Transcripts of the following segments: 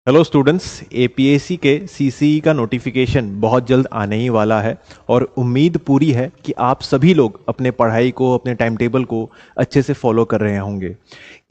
Hello students, APSC के CCE का notification बहुत जल्द आने ही वाला है और उम्मीद पूरी है कि आप सभी लोग अपने पढ़ाई को, अपने टाइम टेबल को अच्छे से फॉलो कर रहे होंगे।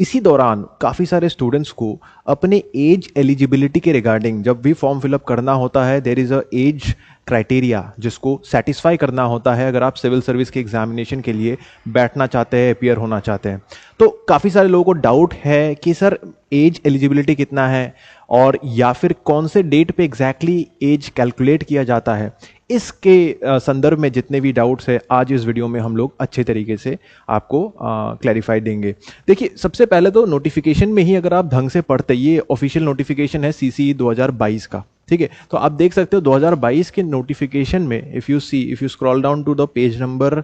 इसी दौरान काफ़ी सारे स्टूडेंट्स को अपने एज एलिजिबिलिटी के रिगार्डिंग जब भी फॉर्म फिलअप करना होता है, there is a age criteria जिसको सेटिस्फाई करना होता है अगर आप सिविल सर्विस के एग्जामिनेशन के लिए बैठना चाहते हैं, अपीयर होना चाहते हैं। तो काफ़ी सारे लोगों को डाउट है कि सर एज एलिजिबिलिटी कितना है और या फिर कौन से डेट पे एग्जैक्टली एज कैलकुलेट किया जाता है। इसके संदर्भ में जितने भी डाउट्स है आज इस वीडियो में हम लोग अच्छे तरीके से आपको क्लैरिफाई देंगे। देखिए, सबसे पहले तो नोटिफिकेशन में ही अगर आप ढंग से पढ़ते, ये ऑफिशियल नोटिफिकेशन है सीसीई 2022 का, ठीक है। तो आप देख सकते हो 2022 के नोटिफिकेशन में if you scroll down to the page number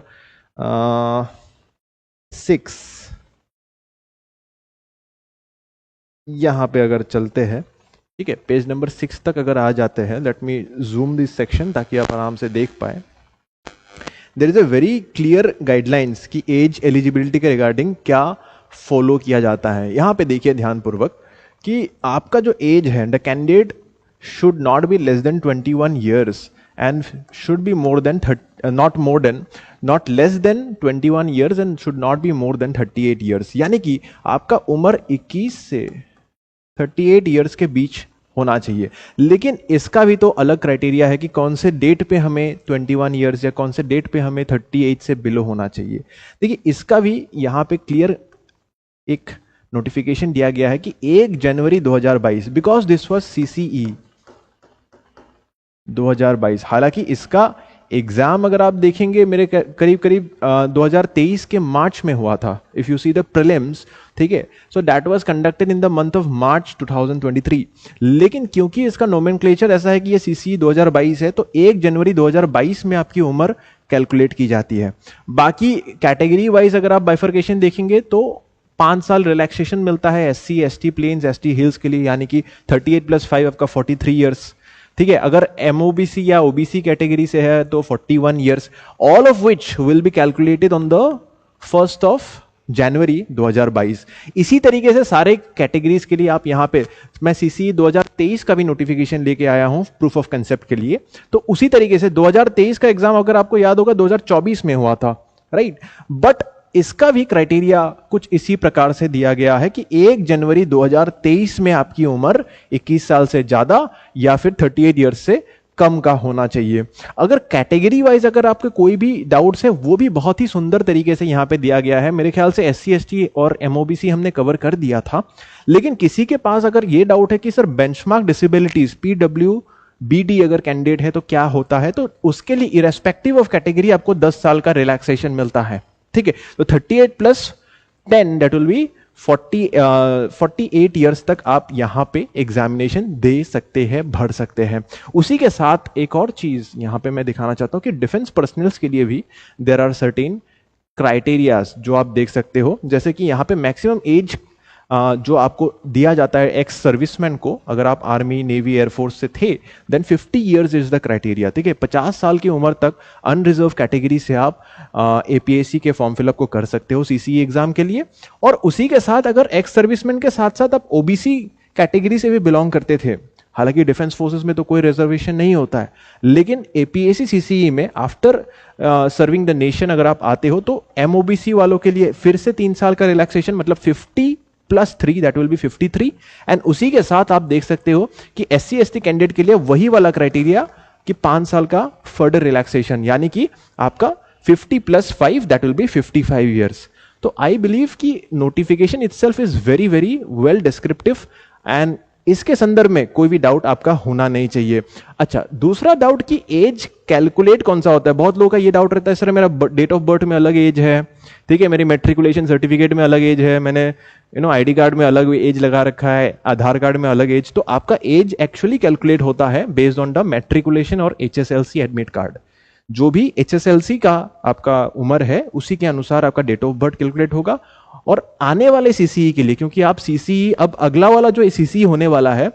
6, यहाँ पे अगर चलते हैं, ठीक है, पेज नंबर 6 तक अगर आ जाते हैं, let me zoom this section ताकि आप आराम से देख पाए। There is a very clear guidelines कि एज एलिजिबिलिटी के रिगार्डिंग क्या फॉलो किया जाता है। यहाँ पे देखिए ध्यानपूर्वक कि आपका जो एज है, the candidate should not be less than 21 years and should be more than not less than 21 years and should not be more than 38 years. यानी कि आपका उम्र 21 से 38 ईयर्स के बीच होना चाहिए। लेकिन इसका भी तो अलग क्राइटेरिया है कि कौन से डेट पे हमें 21 ईयर्स या कौन से डेट पे हमें 38 से बिलो होना चाहिए। देखिए, इसका भी यहाँ पे क्लियर एक नोटिफिकेशन दिया गया है कि 1 जनवरी 2022, बिकॉज दिस वाज सीसीई 2022। हालांकि इसका एग्जाम अगर आप देखेंगे मेरे करीब करीब 2023 के मार्च में हुआ था, if you see the prelims, ठीक है। So that was conducted in the month of March 2023। लेकिन क्योंकि इसका नोमेनक्लेचर ऐसा है कि ये सीसी 2022 है, तो 1 जनवरी 2022 में आपकी उम्र कैलकुलेट की जाती है। बाकी कैटेगरी वाइज अगर आप बाइफर्केशन देखेंगे तो 5 साल रिलैक्सेशन मिलता है SC, ST plains, ST hills के लिए, यानी कि 38 + 5 आपका 43 ईयर्स, ठीक है। अगर एमओबीसी या ओबीसी कैटेगरी से है तो 41 years, all of which will be calculated on the 1 जनवरी 2022। इसी तरीके से सारे कैटेगरीज के लिए आप यहां पे, मैं सीसी 2023 का भी नोटिफिकेशन लेके आया हूं प्रूफ ऑफ कंसेप्ट के लिए। तो उसी तरीके से 2023 का एग्जाम अगर आपको याद होगा 2024 में हुआ था, राइट। बट इसका भी क्राइटेरिया कुछ इसी प्रकार से दिया गया है कि 1 जनवरी 2023 में आपकी उम्र 21 साल से ज्यादा या फिर 38 ईयर्स से कम का होना चाहिए। अगर कैटेगरी वाइज अगर आपके कोई भी डाउट्स है, वो भी बहुत ही सुंदर तरीके से यहां पे दिया गया है। मेरे ख्याल से एससी, एसटी और एमओबीसी हमने कवर कर दिया था। लेकिन किसी के पास अगर ये डाउट है कि sir benchmark disabilities PW BD अगर कैंडिडेट है तो क्या होता है, तो उसके लिए इरेस्पेक्टिव ऑफ कैटेगरी आपको 10 साल का रिलैक्सेशन मिलता है, ठीक है। तो 38 + 10 दैट विल बी 48 ईयर्स तक आप यहां पे एग्जामिनेशन दे सकते हैं, भर सकते हैं। उसी के साथ एक और चीज यहां पे मैं दिखाना चाहता हूं कि डिफेंस पर्सनल्स के लिए भी देयर आर सर्टेन क्राइटेरियाज जो आप देख सकते हो। जैसे कि यहां पे मैक्सिमम एज जो आपको दिया जाता है एक्स सर्विसमैन को, अगर आप आर्मी, नेवी, एयरफोर्स से थे then 50 years is the criteria, ठीक है। 50 साल की उम्र तक अनरिजर्व कैटेगरी से आप एपीएससी के फॉर्म फिलअप को कर सकते हो सीसीई एग्जाम के लिए। और उसी के साथ अगर एक्स सर्विसमैन के साथ साथ आप ओबीसी कैटेगरी से भी बिलोंग करते थे, हालांकि डिफेंस फोर्सेस में तो कोई रिजर्वेशन नहीं होता है, लेकिन एपीएससी सीसीई में आफ्टर सर्विंग द नेशन अगर आप आते हो तो एमओबीसी वालों के लिए फिर से 3 साल का रिलैक्सेशन, मतलब 50 + 3 दैट विल बी 53। एंड उसी के साथ आप देख सकते हो कि एससी, एसटी कैंडिडेट के लिए वही वाला क्राइटेरिया कि 5 साल का फर्दर रिलैक्सेशन, यानी कि आपका 50 + 5 दैट विल बी 55 ईयर्स। तो आई बिलीव कि notification itself is very very well descriptive and इसके संदर्भ में कोई भी डाउट आपका होना नहीं चाहिए। अच्छा, दूसरा डाउट कि एज कैलकुलेट कौन सा होता है। बहुत लोगों का ये डाउट रहता है, सर मेरा डेट ऑफ बर्थ में अलग एज है, ठीक है, मेरी मेट्रिकुलेशन सर्टिफिकेट में अलग एज है, मैंने आईडी कार्ड में अलग एज लगा रखा है, आधार कार्ड में अलग एज। तो आपका एज एक्चुअली कैलकुलेट होता है बेस्ड ऑन द मेट्रिकुलेशन और एचएसएलसी एडमिट कार्ड। जो भी एचएसएलसी का आपका उम्र है उसी के अनुसार आपका डेट ऑफ बर्थ कैलकुलेट होगा। और आने वाले सीसीई के लिए, क्योंकि आप सीसीई अब अगला वाला जो सीसीई होने वाला है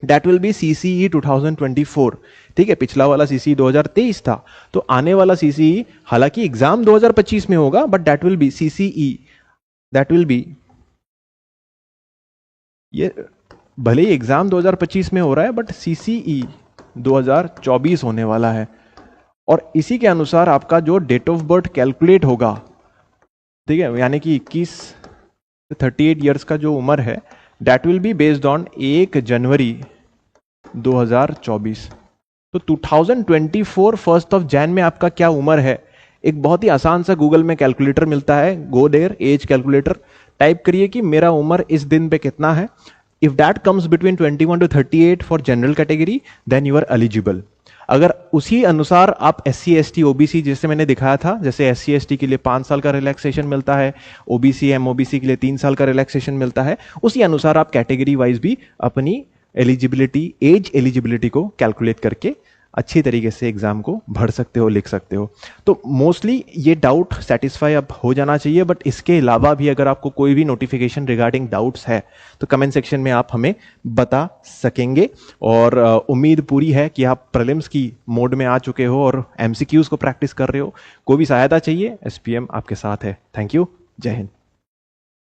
दैट विल बी सीसीई 2024, ठीक है। पिछला वाला सीसीई 2023 था, तो आने वाला सीसीई हालांकि एग्जाम 2025 में होगा, but that will be CCE, that will be ये भले ही एग्जाम 2025 में हो रहा है बट सीसीई 2024 होने वाला है, और इसी के अनुसार आपका जो डेट ऑफ बर्थ कैलकुलेट होगा, ठीक है, यानी कि 21 से 38 ईयर्स का जो उम्र है, that will be based on 1 जनवरी 2024। तो 2024 फर्स्ट ऑफ जैन में आपका क्या उम्र है, एक बहुत ही आसान सा गूगल में कैलकुलेटर मिलता है, go there age calculator, type करिए कि मेरा उम्र इस दिन पे कितना है। If that comes between 21 to 38 for general category, then you are eligible. अगर उसी अनुसार आप SC ST OBC, जैसे मैंने दिखाया था, जैसे SC ST के लिए 5 साल का रिलैक्सेशन मिलता है, OBC MOBC के लिए 3 साल का रिलैक्सेशन मिलता है, उसी अनुसार आप कैटेगरी वाइज भी अपनी एलिजिबिलिटी, एज एलिजिबिलिटी को कैलकुलेट करके अच्छी तरीके से एग्जाम को भर सकते हो, लिख सकते हो। तो मोस्टली ये डाउट सेटिस्फाई अब हो जाना चाहिए, बट इसके अलावा भी अगर आपको कोई भी नोटिफिकेशन रिगार्डिंग डाउट्स है तो कमेंट सेक्शन में आप हमें बता सकेंगे। और उम्मीद पूरी है कि आप प्रीलिम्स की मोड में आ चुके हो और MCQs को प्रैक्टिस कर रहे हो। कोई भी सहायता चाहिए, SPM आपके साथ है। थैंक यू, जय हिंद।